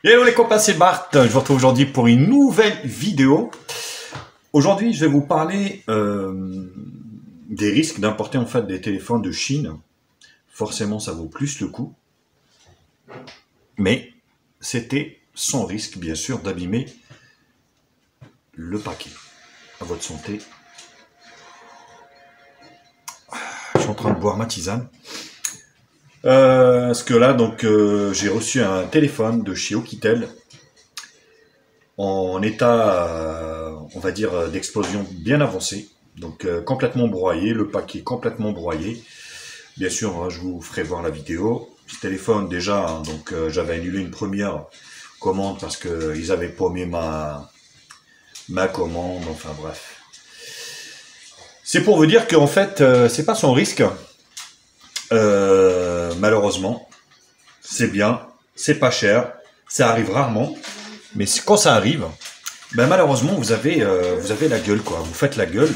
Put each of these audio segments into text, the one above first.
Hello les copains, c'est Bart. Je vous retrouve aujourd'hui pour une nouvelle vidéo. Aujourd'hui, je vais vous parler des risques d'importer en fait des téléphones de Chine. Forcément, ça vaut plus le coup. Mais c'était sans risque, bien sûr, d'abîmer le paquet. À votre santé. Je suis en train de boire ma tisane. Parce que là, donc, j'ai reçu un téléphone de chez Oukitel en état, on va dire, d'explosion bien avancé. Donc, complètement broyé, le paquet complètement broyé. Bien sûr, hein, je vous ferai voir la vidéo. Ce téléphone, déjà, hein, donc, j'avais annulé une première commande parce qu'ils avaient paumé ma commande. Enfin, bref. C'est pour vous dire qu'en fait, c'est pas sans risque. Malheureusement, c'est bien, c'est pas cher, ça arrive rarement, mais quand ça arrive, ben malheureusement vous avez la gueule quoi, vous faites la gueule.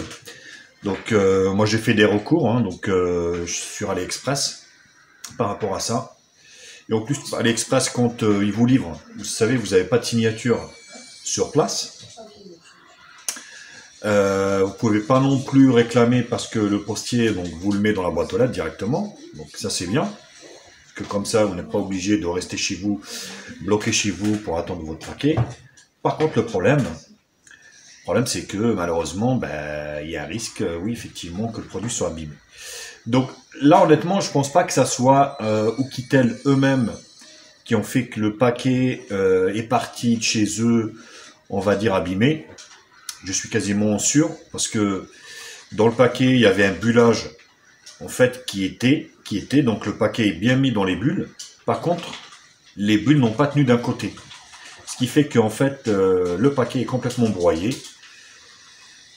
Donc moi j'ai fait des recours, hein, donc sur AliExpress par rapport à ça. Et en plus AliExpress quand ils vous livrent, vous savez vous n'avez pas de signature sur place. Vous pouvez pas non plus réclamer parce que le postier donc vous le met dans la boîte aux lettres directement, donc ça c'est bien. Que comme ça, vous n'êtes pas obligé de rester chez vous, bloqué chez vous pour attendre votre paquet. Par contre, le problème c'est que malheureusement, il y a un risque, oui, effectivement, que le produit soit abîmé. Donc là, honnêtement, je pense pas que ça soit Oukitel eux-mêmes qui ont fait que le paquet est parti de chez eux, on va dire abîmé. Je suis quasiment sûr, parce que dans le paquet, il y avait un bullage en fait qui était, donc le paquet est bien mis dans les bulles. Par contre, les bulles n'ont pas tenu d'un côté. Ce qui fait qu'en fait, le paquet est complètement broyé.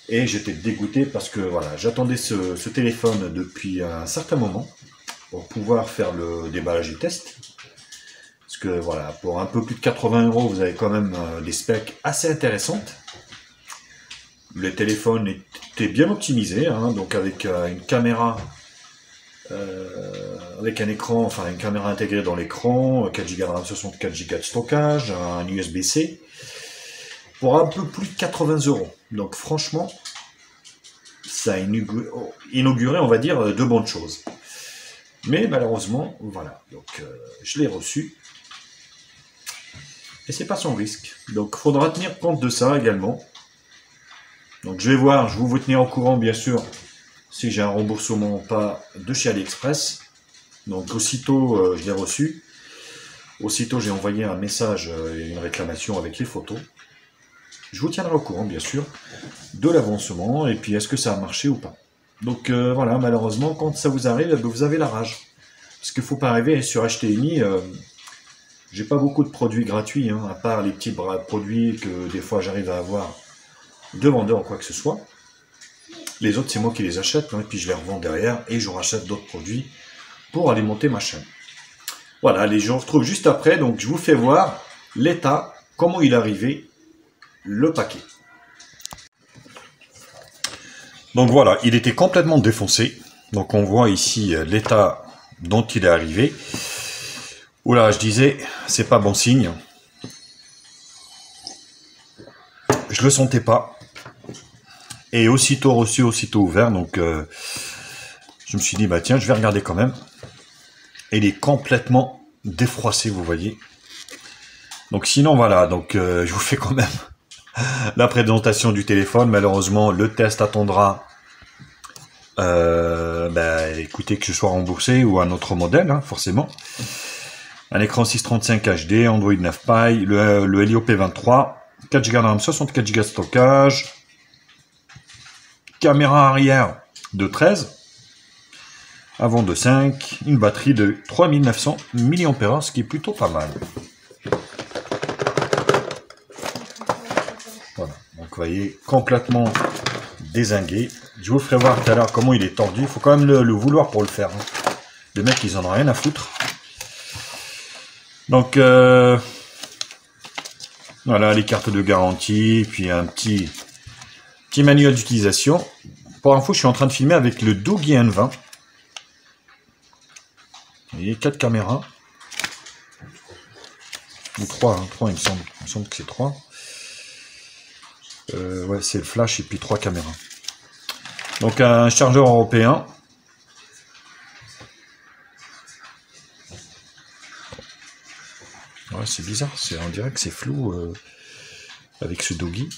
Et j'étais dégoûté parce que voilà, j'attendais ce téléphone depuis un certain moment pour pouvoir faire le déballage du test. Parce que voilà, pour un peu plus de 80 €, vous avez quand même des specs assez intéressantes. Le téléphone était bien optimisé, hein, donc avec une caméra avec un écran, enfin une caméra intégrée dans l'écran, 4 Go de RAM, 64 Go de stockage, un USB-C, pour un peu plus de 80 €. Donc franchement, ça a inauguré, on va dire, de bonnes choses. Mais malheureusement, voilà, donc je l'ai reçu. Et c'est pas sans risque. Donc il faudra tenir compte de ça également. Donc je vais voir, je vais vous tenir au courant bien sûr, si j'ai un remboursement ou pas de chez AliExpress. Donc aussitôt je l'ai reçu, aussitôt j'ai envoyé un message et une réclamation avec les photos. Je vous tiendrai au courant bien sûr de l'avancement et puis est-ce que ça a marché ou pas. Donc voilà, malheureusement quand ça vous arrive, vous avez la rage. Parce qu'il ne faut pas arriver sur HTMI, j'ai pas beaucoup de produits gratuits, hein, à part les petits produits que des fois j'arrive à avoir de vendeurs ou quoi que ce soit. Les autres c'est moi qui les achète, hein, et puis je les revends derrière et je rachète d'autres produits pour alimenter ma chaîne. Voilà, allez, je vous retrouve juste après, donc je vous fais voir l'état, comment il est arrivé, le paquet. Donc voilà, il était complètement défoncé, donc on voit ici l'état dont il est arrivé. Oula, je disais, c'est pas bon signe. Je le sentais pas. Et aussitôt reçu, aussitôt ouvert, donc je me suis dit, bah tiens, je vais regarder quand même. Et il est complètement défroissé, vous voyez. Donc sinon, voilà, donc je vous fais quand même la présentation du téléphone. Malheureusement, le test attendra, écoutez, que je sois remboursé ou un autre modèle, hein, forcément. Un écran 635 HD, Android 9 Pie, le Helio P23, 4 Go de RAM, 64 Go de stockage, caméra arrière de 13, avant de 5, une batterie de 3900 mAh, ce qui est plutôt pas mal. Voilà, donc vous voyez, complètement dézingué. Je vous ferai voir tout à l'heure comment il est tordu. Il faut quand même le vouloir pour le faire. Hein. Les mecs, ils en ont rien à foutre. Donc, voilà, les cartes de garantie, puis un petit manuel d'utilisation. Pour info, je suis en train de filmer avec le Doogee N20. Vous voyez, 4 caméras. Ou 3, hein, 3 il me semble que c'est 3. Ouais, c'est le flash et puis 3 caméras. Donc un chargeur européen. Ouais, c'est bizarre, on dirait que c'est flou avec ce Doogee.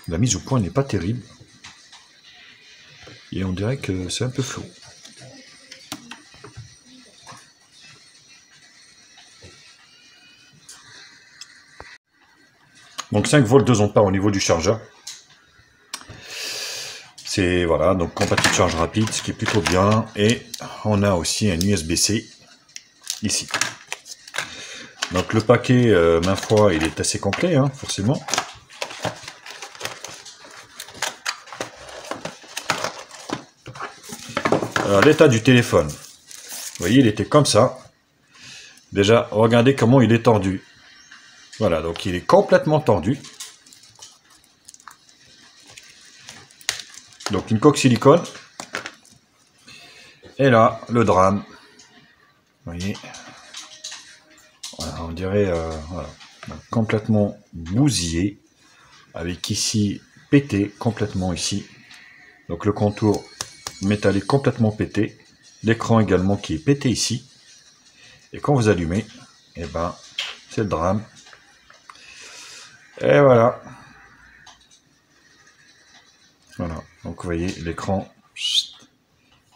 La mise au point n'est pas terrible. Et on dirait que c'est un peu flou. Donc 5 volts 2 ampères au niveau du chargeur. C'est voilà, donc compatible charge rapide, ce qui est plutôt bien. Et on a aussi un USB-C ici. Donc le paquet, ma foi, il est assez complet, hein, forcément. Alors l'état du téléphone. Vous voyez, il était comme ça. Déjà, regardez comment il est tendu. Voilà, donc il est complètement tendu. Donc une coque silicone. Et là, le drame. Vous voyez. Voilà, on dirait voilà, complètement bousillé. Avec ici pété complètement ici. Donc le contour métallique complètement pété. L'écran également qui est pété ici. Et quand vous allumez, et ben c'est le drame. Et voilà. Voilà. Donc vous voyez l'écran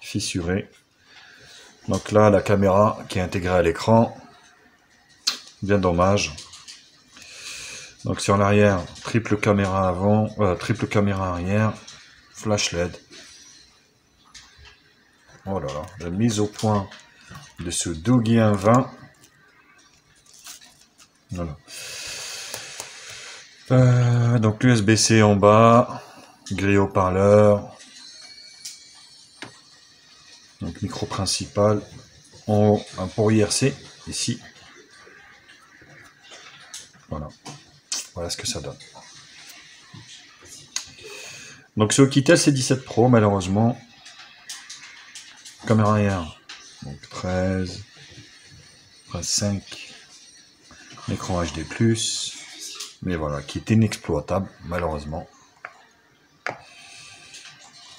fissuré. Donc là la caméra qui est intégrée à l'écran. Bien dommage. Donc sur l'arrière, triple caméra avant, triple caméra arrière, flash LED. Oh là là, la mise au point de ce Doogee 1.20. Voilà. Donc l'USB-C en bas, grille haut-parleur, donc micro principal, en haut un port IRC ici. Voilà, voilà ce que ça donne. Donc ce Oukitel C17 Pro malheureusement, caméra arrière, donc 13, 5, écran HD+, mais voilà, qui est inexploitable malheureusement.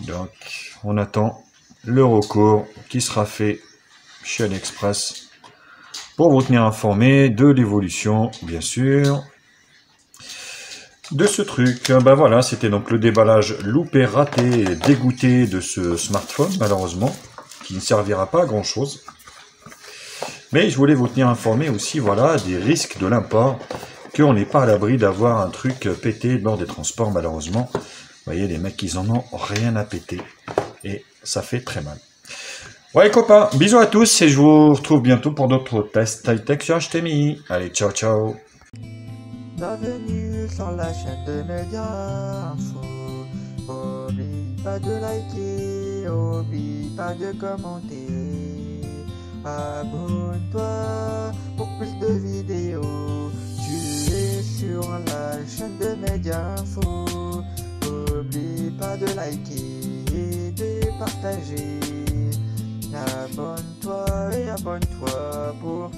Donc on attend le recours qui sera fait chez AliExpress pour vous tenir informé de l'évolution bien sûr de ce truc. Ben voilà, c'était donc le déballage loupé, raté et dégoûté de ce smartphone malheureusement, qui ne servira pas à grand chose. Mais je voulais vous tenir informé aussi, voilà, des risques de l'import, qu'on n'est pas à l'abri d'avoir un truc pété lors des transports malheureusement. Vous voyez, les mecs, ils en ont rien à péter. Et ça fait très mal. Ouais, copains, bisous à tous et je vous retrouve bientôt pour d'autres tests high-tech sur HTMI. Allez, ciao, ciao. Bienvenue sur la chaîne de Média Info. Oublie pas de liker, oublie pas de commenter. Abonne-toi pour plus de vidéos. Tu es sur la chaîne de Média Info. Oublie pas de liker et de partager. Abonne-toi et abonne-toi pour